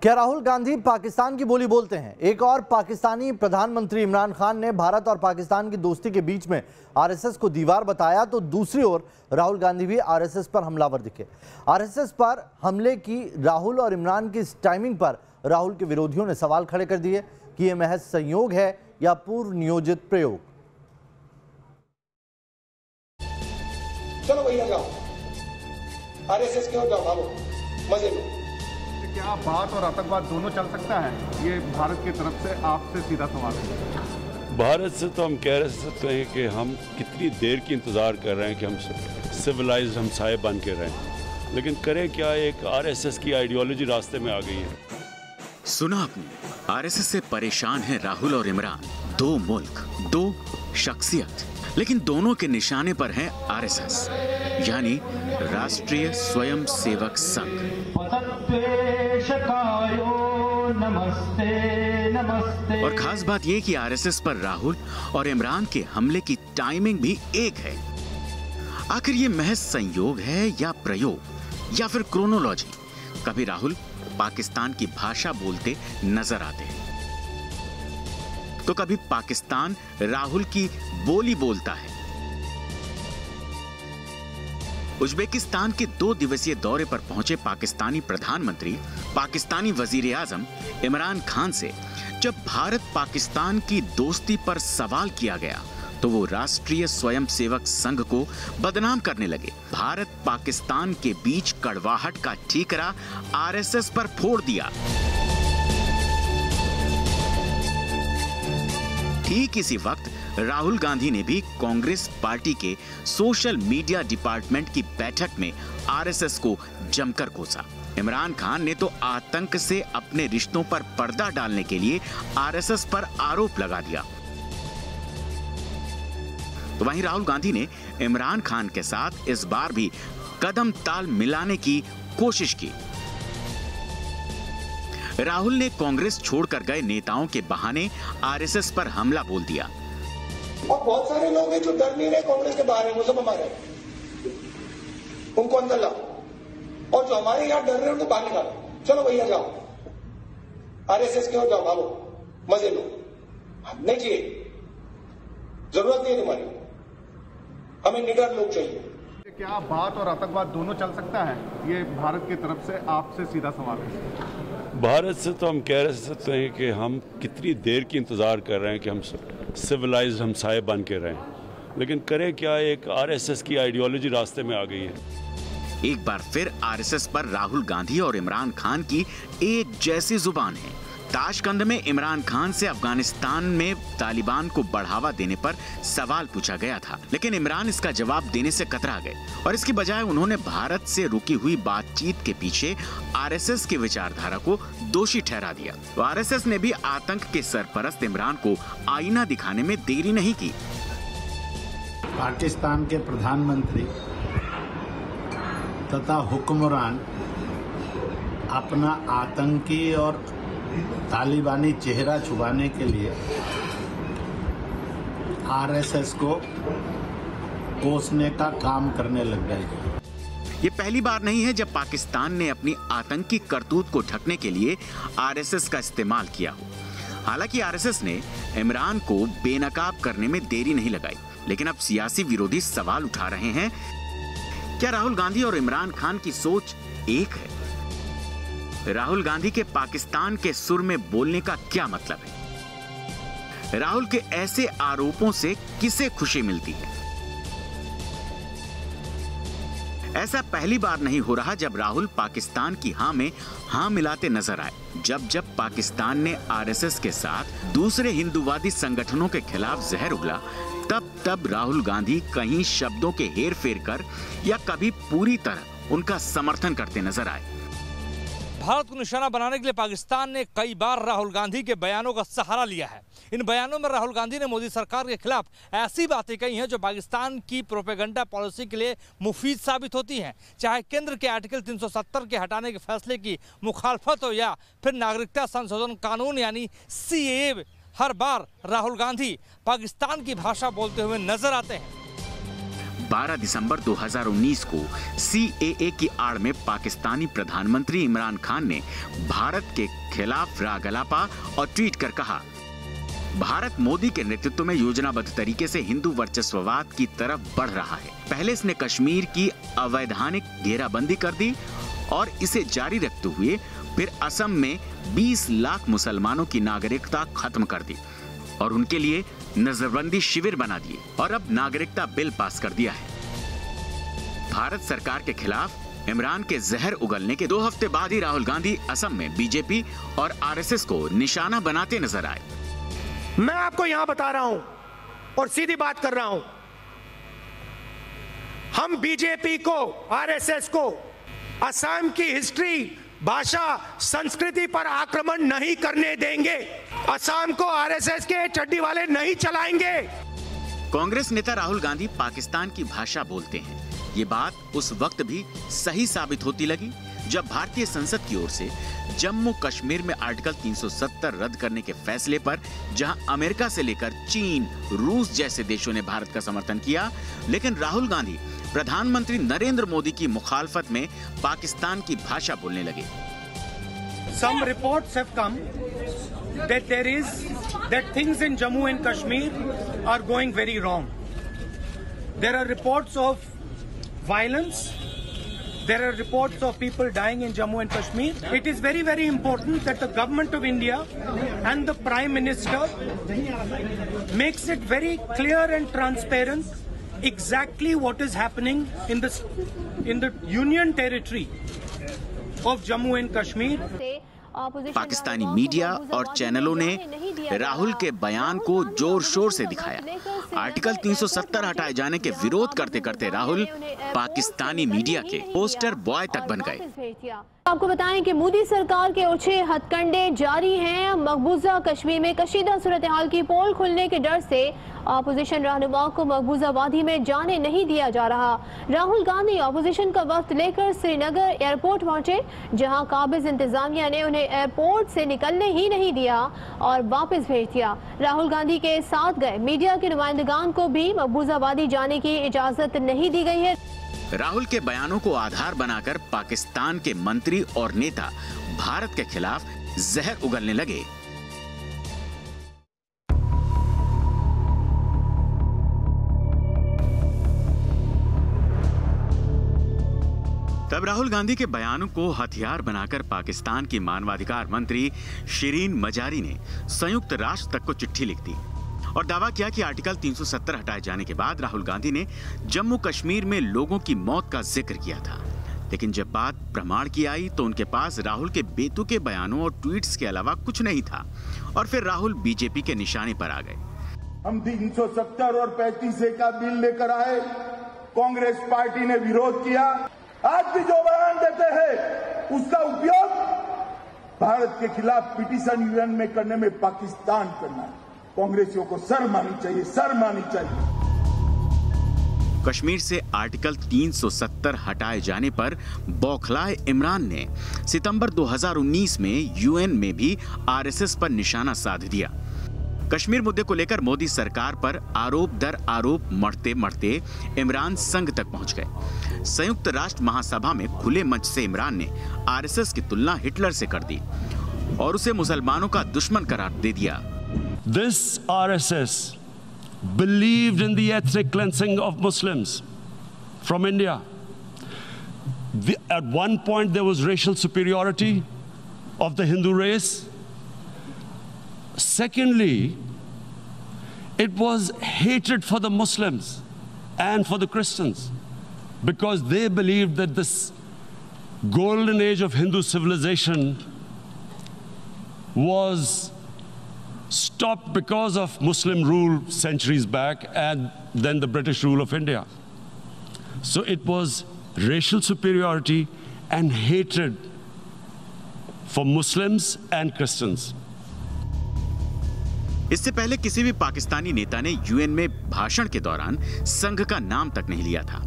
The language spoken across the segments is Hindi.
क्या राहुल गांधी पाकिस्तान की बोली बोलते हैं? एक और पाकिस्तानी प्रधानमंत्री इमरान खान ने भारत और पाकिस्तान की दोस्ती के बीच में आरएसएस को दीवार बताया, तो दूसरी ओर राहुल गांधी भी आरएसएस पर हमलावर दिखे। आरएसएस पर हमले की राहुल और इमरान की इस टाइमिंग पर राहुल के विरोधियों ने सवाल खड़े कर दिए कि यह महज संयोग है या पूर्व नियोजित प्रयोग। चलो भैया जाओ, आरएसएस के हो जाओ, भागो, मजे लो। क्या बात और आतंकवाद दोनों चल सकता है? ये भारत की तरफ से आपसे सीधा सवाल है। भारत से तो हम कह सकते हैं कि हम कितनी देर की इंतज़ार कर रहे हैं कि हम सिविलाइज्ड हमसाये बन के रहें, लेकिन करें क्या, एक आरएसएस की आइडियोलॉजी रास्ते में आ गई है। सुना आपने, आरएसएस से परेशान है राहुल और इमरान। दो मुल्क, दो शख्सियत, लेकिन दोनों के निशाने पर है आरएसएस, यानी राष्ट्रीय स्वयंसेवक संघ। और खास बात यह कि आरएसएस पर राहुल और इमरान के हमले की टाइमिंग भी एक है। आखिर ये महज संयोग है या प्रयोग या फिर क्रोनोलॉजी? कभी राहुल पाकिस्तान की भाषा बोलते नजर आते हैं, तो कभी पाकिस्तान राहुल की बोली बोलता है। उज्बेकिस्तान के 2 दिवसीय दौरे पर पहुंचे पाकिस्तानी प्रधानमंत्री, पाकिस्तानी वजीर आजम इमरान खान से जब भारत पाकिस्तान की दोस्ती पर सवाल किया गया, तो वो राष्ट्रीय स्वयंसेवक संघ को बदनाम करने लगे। भारत पाकिस्तान के बीच कड़वाहट का ठीकरा आरएसएस पर फोड़ दिया। ठीक इसी वक्त राहुल गांधी ने भी कांग्रेस पार्टी के सोशल मीडिया डिपार्टमेंट की बैठक में आरएसएस को जमकर कोसा। इमरान खान ने तो आतंक से अपने रिश्तों पर पर्दा डालने के लिए आरएसएस पर आरोप लगा दिया। तो वहीं राहुल गांधी ने इमरान खान के साथ इस बार भी कदम ताल मिलाने की कोशिश की। राहुल ने कांग्रेस छोड़कर गए नेताओं के बहाने आरएसएस पर हमला बोल दिया। और बहुत सारे लोग हैं जो डर नहीं रहे कांग्रेस के बाहर है, वो सब हमारे, उनको अंदर लाओ, और जो हमारे यहाँ डर रहे हैं उनको बाहर निकालो। चलो भैया जाओ, आरएसएस के हो जाओ, भागो, मजे लो। नहीं चाहिए, जरूरत नहीं है तुम्हारी, हमें निडर लोग चाहिए। क्या बात और आतंकवाद दोनों चल सकता है? ये भारत की तरफ से आपसे सीधा सवाल है। भारत से तो हम कह सकते हैं कि हम कितनी देर की इंतज़ार कर रहे हैं कि हम सिविलाइज्ड हमसाये बन के रहें, लेकिन करें क्या, एक आरएसएस की आइडियोलॉजी रास्ते में आ गई है। एक बार फिर आरएसएस पर राहुल गांधी और इमरान खान की एक जैसी जुबान है। ताशकंद में इमरान खान से अफगानिस्तान में तालिबान को बढ़ावा देने पर सवाल पूछा गया था, लेकिन इमरान इसका जवाब देने से कतरा गए और इसकी बजाय उन्होंने भारत से रुकी हुई बातचीत के पीछे आरएसएस की विचारधारा को दोषी ठहरा दिया। तो आरएसएस ने भी आतंक के सरपरस्त इमरान को आईना दिखाने में देरी नहीं की। पाकिस्तान के प्रधानमंत्री तथा हुक्मरान अपना आतंकी और तालिबानी चेहरा छुपाने के लिए आरएसएस को कोसने का काम करने लग गए। ये पहली बार नहीं है जब पाकिस्तान ने अपनी आतंकी करतूत को ढकने के लिए आरएसएस का इस्तेमाल किया हो। हालांकि आरएसएस ने इमरान को बेनकाब करने में देरी नहीं लगाई, लेकिन अब सियासी विरोधी सवाल उठा रहे हैं, क्या राहुल गांधी और इमरान खान की सोच एक है? राहुल गांधी के पाकिस्तान के सुर में बोलने का क्या मतलब है? राहुल के ऐसे आरोपों से किसे खुशी मिलती है? ऐसा पहली बार नहीं हो रहा जब राहुल पाकिस्तान की हां में हां मिलाते नजर आए। जब पाकिस्तान ने आरएसएस के साथ दूसरे हिंदूवादी संगठनों के खिलाफ जहर उगला, तब राहुल गांधी कहीं शब्दों के हेर फेर कर या कभी पूरी तरह उनका समर्थन करते नजर आए। भारत को निशाना बनाने के लिए पाकिस्तान ने कई बार राहुल गांधी के बयानों का सहारा लिया है। इन बयानों में राहुल गांधी ने मोदी सरकार के खिलाफ ऐसी बातें कही हैं जो पाकिस्तान की प्रोपेगेंडा पॉलिसी के लिए मुफीद साबित होती हैं। चाहे केंद्र के आर्टिकल 370 के हटाने के फैसले की मुखालफत हो या फिर नागरिकता संशोधन कानून यानी सीएए, हर बार राहुल गांधी पाकिस्तान की भाषा बोलते हुए नजर आते हैं। 12 दिसंबर 2019 को CAA की आड़ में पाकिस्तानी प्रधानमंत्री इमरान खान ने भारत के खिलाफ राग अलापा और ट्वीट कर कहा, भारत मोदी के नेतृत्व में योजनाबद्ध तरीके से हिंदू वर्चस्ववाद की तरफ बढ़ रहा है। पहले इसने कश्मीर की अवैधानिक घेराबंदी कर दी और इसे जारी रखते हुए फिर असम में 20 लाख मुसलमानों की नागरिकता खत्म कर दी और उनके लिए नजरबंदी शिविर बना दिए और अब नागरिकता बिल पास कर दिया है। भारत सरकार के खिलाफ इमरान के जहर उगलने के 2 हफ्ते बाद ही राहुल गांधी असम में बीजेपी और RSS को निशाना बनाते नजर आए। मैं आपको यहां बता रहा हूं और सीधी बात कर रहा हूं, हम बीजेपी को, RSS को असम की हिस्ट्री, भाषा, संस्कृति पर आक्रमण नहीं करने देंगे। असम को RSS के चड्डी वाले नहीं चलाएंगे। कांग्रेस नेता राहुल गांधी पाकिस्तान की भाषा बोलते हैं। ये बात उस वक्त भी सही साबित होती लगी जब भारतीय संसद की ओर से जम्मू कश्मीर में आर्टिकल 370 रद्द करने के फैसले पर जहां अमेरिका से लेकर चीन, रूस जैसे देशों ने भारत का समर्थन किया, लेकिन राहुल गांधी प्रधानमंत्री नरेंद्र मोदी की मुखालफत में पाकिस्तान की भाषा बोलने लगे। Some reports have come that things in Jammu and Kashmir are going very wrong. There are reports of violence. There are reports of people dying in Jammu and Kashmir. It is very, very important that the government of India and the Prime Minister makes it very clear and transparent exactly what is happening in the Union Territory of Jammu and Kashmir. Pakistani media और चैनलों ने राहुल के बयान को जोर शोर से दिखाया। आर्टिकल 370 हटाए जाने के विरोध करते करते राहुल पाकिस्तानी मीडिया के पोस्टर बॉय तक बन गए। आपको बताएं कि मोदी सरकार के ओछे हथकंडे जारी हैं। मकबूजा कश्मीर में कशीदा सूरत हाल की पोल खुलने के डर से ऑपोजिशन रहनुमा को मकबूजा वादी में जाने नहीं दिया जा रहा। राहुल गांधी ऑपोजिशन का वक्त लेकर श्रीनगर एयरपोर्ट पहुंचे, जहां काबिज इंतजामिया ने उन्हें एयरपोर्ट से निकलने ही नहीं दिया और वापस भेज दिया। राहुल गांधी के साथ गए मीडिया के नुमाइंदगान को भी मकबूजा वादी जाने की इजाजत नहीं दी गई है। राहुल के बयानों को आधार बनाकर पाकिस्तान के मंत्री और नेता भारत के खिलाफ जहर उगलने लगे। तब राहुल गांधी के बयानों को हथियार बनाकर पाकिस्तान की मानवाधिकार मंत्री शिरीन मजारी ने संयुक्त राष्ट्र तक को चिट्ठी लिख दी और दावा किया कि आर्टिकल 370 हटाए जाने के बाद राहुल गांधी ने जम्मू कश्मीर में लोगों की मौत का जिक्र किया था। लेकिन जब बात प्रमाण की आई तो उनके पास राहुल के बेतुके बयानों और ट्वीट्स के अलावा कुछ नहीं था और फिर राहुल बीजेपी के निशाने पर आ गए। हम 370 और 35A का बिल लेकर आए, कांग्रेस पार्टी ने विरोध किया। आज भी जो बयान देते हैं उसका उपयोग भारत के खिलाफ पिटीशन UN में करने में पाकिस्तान करना है। कांग्रेसियों को शर्म आनी चाहिए, शर्म आनी चाहिए। कश्मीर से आर्टिकल 370 हटाए जाने पर बौखलाए इमरान ने सितंबर 2019 में UN में भी RSS पर निशाना साध दिया। कश्मीर मुद्दे को लेकर मोदी सरकार पर आरोप दर आरोप मढ़ते मढ़ते इमरान संघ तक पहुंच गए। संयुक्त राष्ट्र महासभा में खुले मंच से इमरान ने RSS की तुलना हिटलर से कर दी और उसे मुसलमानों का दुश्मन करार दे दिया। This RSS believed in the ethnic cleansing of Muslims from India. At one point there was racial superiority of the Hindu race. Secondly, it was hatred for the Muslims and for the Christians because they believed that this golden age of Hindu civilization was stopped because of Muslim rule centuries back and then the British rule of India. So it was racial superiority and hatred for Muslims and Christians. इससे पहले किसी भी पाकिस्तानी नेता ने UN में भाषण के दौरान संघ का नाम तक नहीं लिया था।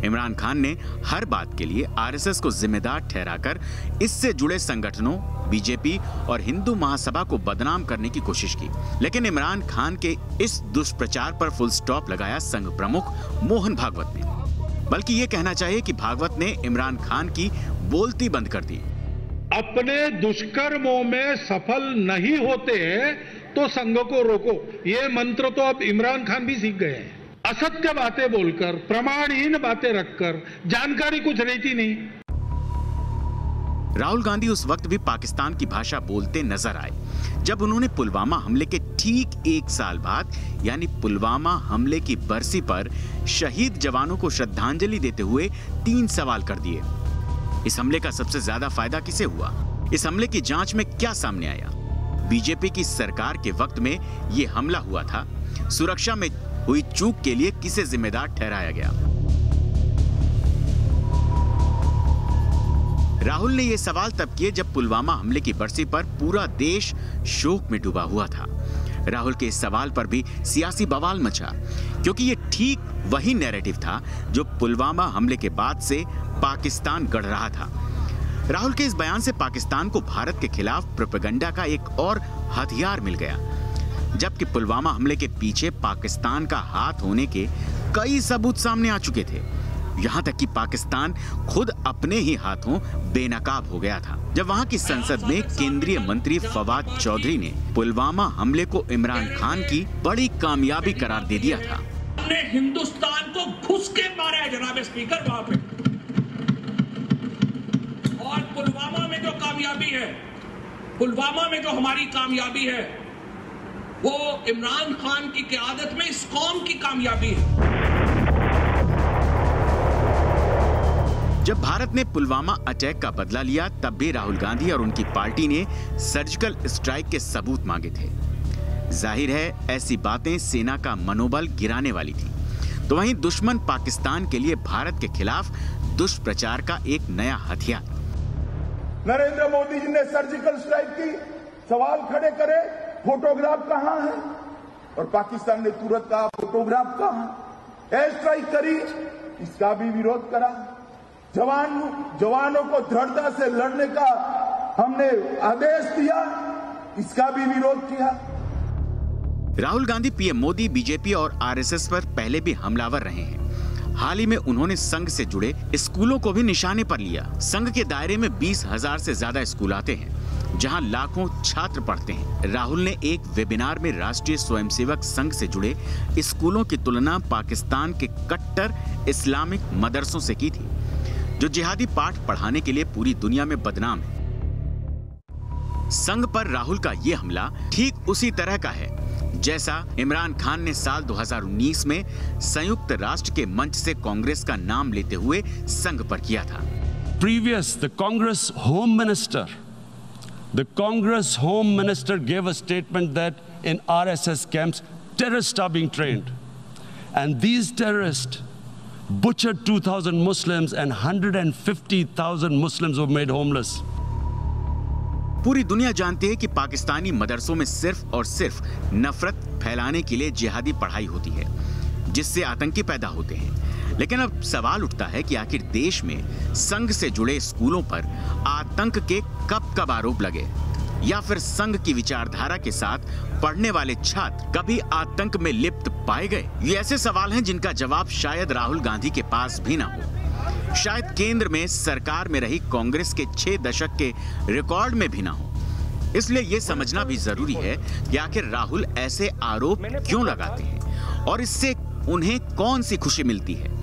इमरान खान ने हर बात के लिए आरएसएस को जिम्मेदार ठहराकर इससे जुड़े संगठनों, बीजेपी और हिंदू महासभा को बदनाम करने की कोशिश की। लेकिन इमरान खान के इस दुष्प्रचार पर फुल स्टॉप लगाया संघ प्रमुख मोहन भागवत ने। बल्कि ये कहना चाहिए कि भागवत ने इमरान खान की बोलती बंद कर दी। अपने दुष्कर्मों में सफल नहीं होते हैं तो संघ को रोको, ये मंत्र तो अब इमरान खान भी सीख गए हैं। असत्य बातें बोलकर, प्रमाणहीन बातें रखकर, जानकारी कुछ रहती नहीं। राहुल गांधी उस वक्त भी पाकिस्तान की भाषा बोलते नजर आए जब उन्होंने पुलवामा हमले के ठीक 1 साल बाद यानी पुलवामा हमले की बरसी पर शहीद जवानों को श्रद्धांजलि देते हुए 3 सवाल कर दिए। इस हमले का सबसे ज्यादा फायदा किसे हुआ? इस हमले की जांच में क्या सामने आया? बीजेपी की सरकार के वक्त में यह हमला हुआ था। सुरक्षा में हुई चूक के लिए किसे जिम्मेदार ठहराया गया? राहुल ने यह सवाल तब किए जब पुलवामा हमले की बरसी पर पूरा देश शोक में डूबा हुआ था। राहुल के इस सवाल पर भी सियासी बवाल मचा, क्योंकि यह ठीक वही नैरेटिव था जो पुलवामा हमले के बाद से पाकिस्तान गढ़ रहा था। राहुल के इस बयान से पाकिस्तान को भारत के खिलाफ प्रोपेगेंडा का एक और हथियार मिल गया, जबकि पुलवामा हमले के पीछे पाकिस्तान का हाथ होने के कई सबूत सामने आ चुके थे। यहां तक कि पाकिस्तान खुद अपने ही हाथों बेनकाब हो गया था जब वहां की संसद में केंद्रीय मंत्री फवाद चौधरी ने पुलवामा हमले को इमरान खान की बड़ी कामयाबी करार दे दिया था। हमने हिंदुस्तान को घुस के मारा है जनाब स्पीकर वहां पे, और पुलवामा में जो कामयाबी है, पुलवामा में जो हमारी कामयाबी है, वो इमरान खान की क़यादत में इस कौम की कामयाबी है। जब भारत ने पुलवामा अटैक का बदला लिया तब भी राहुल गांधी और उनकी पार्टी ने सर्जिकल स्ट्राइक के सबूत मांगे थे। जाहिर है ऐसी बातें सेना का मनोबल गिराने वाली थी। तो वहीं दुश्मन पाकिस्तान के लिए भारत के खिलाफ दुष्प्रचार का एक नया हथियार। नरेंद्र मोदी जी ने सर्जिकल स्ट्राइक की, सवाल खड़े करे फोटोग्राफ कहां है, और पाकिस्तान ने तुरंत कहा फोटोग्राफ कहां। एयर स्ट्राइक करी, इसका भी विरोध करा। जवानों को दृढ़ता से लड़ने का हमने आदेश दिया, इसका भी विरोध किया। राहुल गांधी, पीएम मोदी, बीजेपी और आरएसएस पर पहले भी हमलावर रहे हैं। हाल ही में उन्होंने संघ से जुड़े स्कूलों को भी निशाने पर लिया। संघ के दायरे में 20,000 से ज्यादा स्कूल आते हैं, जहां लाखों छात्र पढ़ते हैं। राहुल ने एक वेबिनार में राष्ट्रीय स्वयंसेवक संघ से जुड़े स्कूलों की तुलना पाकिस्तान के कट्टर इस्लामिक मदरसों से की थी, जो जिहादी पाठ पढ़ाने के लिए पूरी दुनिया में बदनाम है। संघ पर राहुल का यह हमला ठीक उसी तरह का है जैसा इमरान खान ने साल 2019 में संयुक्त राष्ट्र के मंच से कांग्रेस का नाम लेते हुए संघ पर किया था। Previous, the Congress Home Minister gave a statement that in RSS camps, terrorists are being trained. And these terrorists butchered 2,000 Muslims and 150,000 Muslims were made homeless. पूरी दुनिया जानती है कि पाकिस्तानी मदरसों में सिर्फ और सिर्फ नफरत फैलाने के लिए जिहादी पढ़ाई होती है, जिससे आतंकी पैदा होते हैं। लेकिन अब सवाल उठता है कि आखिर देश में संघ से जुड़े स्कूलों पर आतंक के कब आरोप लगे, या फिर संघ की विचारधारा के साथ पढ़ने वाले छात्र कभी आतंक में लिप्त पाए गए? ये ऐसे सवाल हैं जिनका जवाब शायद राहुल गांधी के पास भी ना हो। शायद केंद्र में सरकार में रही कांग्रेस के 6 दशक के रिकॉर्ड में भी ना हो। इसलिए ये समझना भी जरूरी है कि आखिर राहुल ऐसे आरोप क्यों लगाते हैं और इससे उन्हें कौन सी खुशी मिलती है।